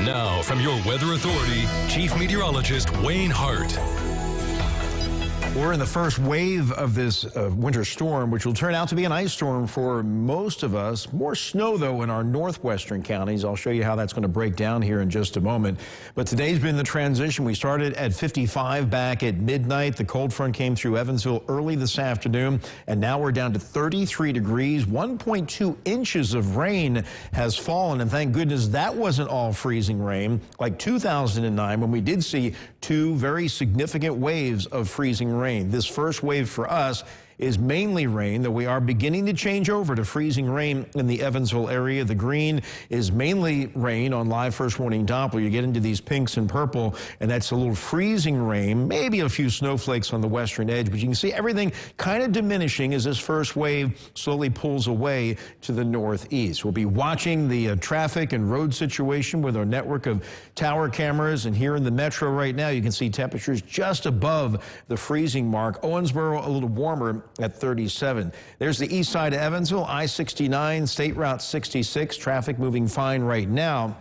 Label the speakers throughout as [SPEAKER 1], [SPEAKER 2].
[SPEAKER 1] Now, from your weather authority, Chief Meteorologist Wayne Hart.
[SPEAKER 2] We're in the first wave of this winter storm, which will turn out to be an ice storm for most of us. More snow, though, in our northwestern counties. I'll show you how that's going to break down here in just a moment. But today's been the transition. We started at 55 back at midnight. The cold front came through Evansville early this afternoon, and now we're down to 33 degrees. 1.2 inches of rain has fallen, and thank goodness that wasn't all freezing rain like 2009 when we did see two very significant waves of freezing rain. This first wave for us is mainly rain, though we are beginning to change over to freezing rain in the Evansville area. The green is mainly rain on live first warning Doppler. You get into these pinks and purple, and that's a little freezing rain, maybe a few snowflakes on the western edge, but you can see everything kind of diminishing as this first wave slowly pulls away to the northeast. We'll be watching the traffic and road situation with our network of tower cameras, and here in the metro right now, you can see temperatures just above the freezing mark. Owensboro a little warmer at 37. There's the east side of Evansville, I-69, State Route 66. Traffic moving fine right now.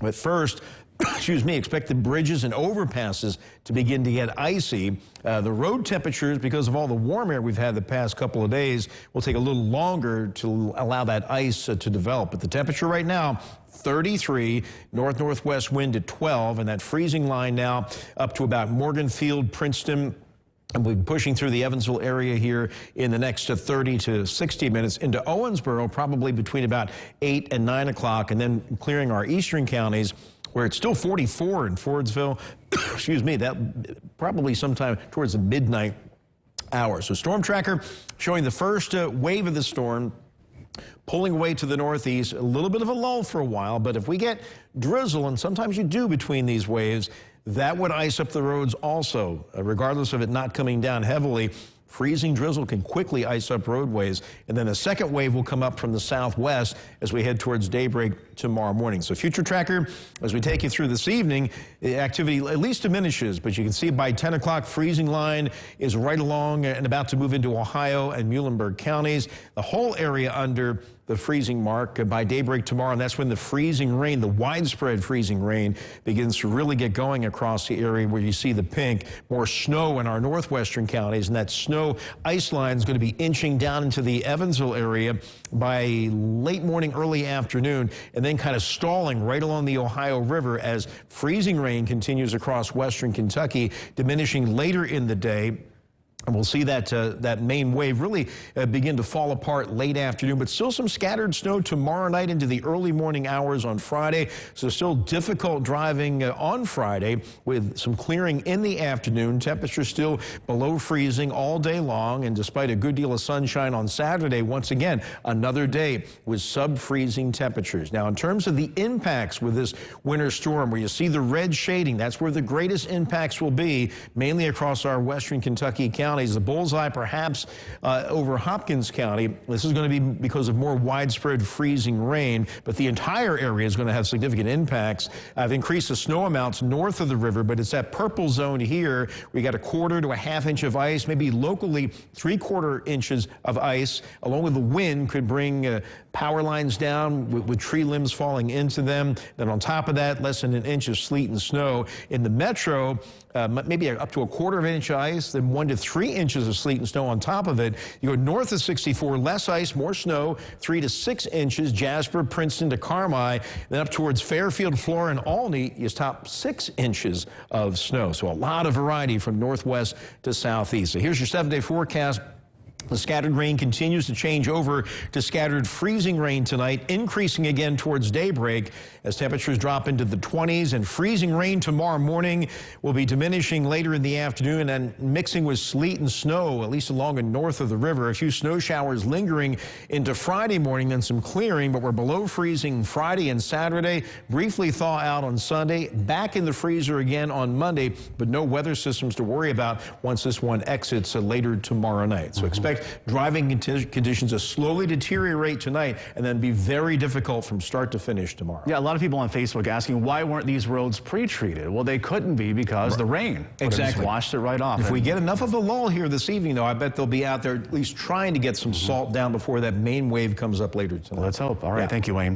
[SPEAKER 2] But first, expect the bridges and overpasses to begin to get icy. The road temperatures, because of all the warm air we've had the past couple of days, will take a little longer to allow that ice to develop. But the temperature right now, 33, north-northwest wind at 12, and that freezing line now up to about Morganfield, Princeton. And we'll be pushing through the Evansville area here in the next 30 to 60 minutes into Owensboro, probably between about 8 and 9 o'clock, and then clearing our eastern counties where it's still 44 in Fordsville. That probably sometime towards the midnight hour. So Storm Tracker showing the first wave of the storm pulling away to the northeast, a little bit of a lull for a while, but if we get drizzle, and sometimes you do between these waves, that would ice up the roads also, regardless of it not coming down heavily. Freezing drizzle can quickly ice up roadways, and then a second wave will come up from the southwest as we head towards daybreak tomorrow morning. So Future Tracker, as we take you through this evening, the activity at least diminishes, but you can see by 10 o'clock, freezing line is right along and about to move into Ohio and Muhlenberg counties. The whole area under the freezing mark by daybreak tomorrow, and that's when the freezing rain, the widespread freezing rain, begins to really get going across the area where you see the pink. More snow in our northwestern counties, and that snow ice line is going to be inching down into the Evansville area by late morning, early afternoon, and then kind of stalling right along the Ohio River as freezing rain continues across western Kentucky, diminishing later in the day. And we'll see that that main wave really begin to fall apart late afternoon, but still some scattered snow tomorrow night into the early morning hours on Friday. So still difficult driving on Friday with some clearing in the afternoon. Temperatures still below freezing all day long, and despite a good deal of sunshine on Saturday, once again, another day with sub-freezing temperatures. Now, in terms of the impacts with this winter storm, where you see the red shading, that's where the greatest impacts will be, mainly across our western Kentucky county. The bullseye perhaps over Hopkins County. This is going to be because of more widespread freezing rain, but the entire area is going to have significant impacts. I've increased the snow amounts north of the river, but it's that purple zone here. We got 1/4 to 1/2 inch of ice, maybe locally 3/4 inches of ice, along with the wind could bring power lines down with tree limbs falling into them. Then on top of that, less than an inch of sleet and snow. In the metro, maybe up to 1/4 inch ice, then 1 to 3 inches of sleet and snow on top of it. You go north of 64, less ice, more snow, 3 to 6 inches, Jasper, Princeton to Carmi. Then up towards Fairfield, Flora, and Albany, you top 6 inches of snow. So a lot of variety from northwest to southeast. So here's your 7-day forecast. The scattered rain continues to change over to scattered freezing rain tonight, increasing again towards daybreak as temperatures drop into the 20s, and freezing rain tomorrow morning will be diminishing later in the afternoon and mixing with sleet and snow, at least along and north of the river. A few snow showers lingering into Friday morning, then some clearing, but we're below freezing Friday and Saturday. Briefly thaw out on Sunday, back in the freezer again on Monday, but no weather systems to worry about once this one exits later tomorrow night. So expect driving conditions to slowly deteriorate tonight and then be very difficult from start to finish tomorrow.
[SPEAKER 3] Yeah, a lot of people on Facebook asking why weren't these roads pre-treated? Well, they couldn't be because the rain
[SPEAKER 2] exactly
[SPEAKER 3] washed it right off.
[SPEAKER 2] If we get enough of a lull here this evening, though, I bet they'll be out there at least trying to get some salt down before that main wave comes up later tonight.
[SPEAKER 3] Let's hope. All right, thank you, Wayne.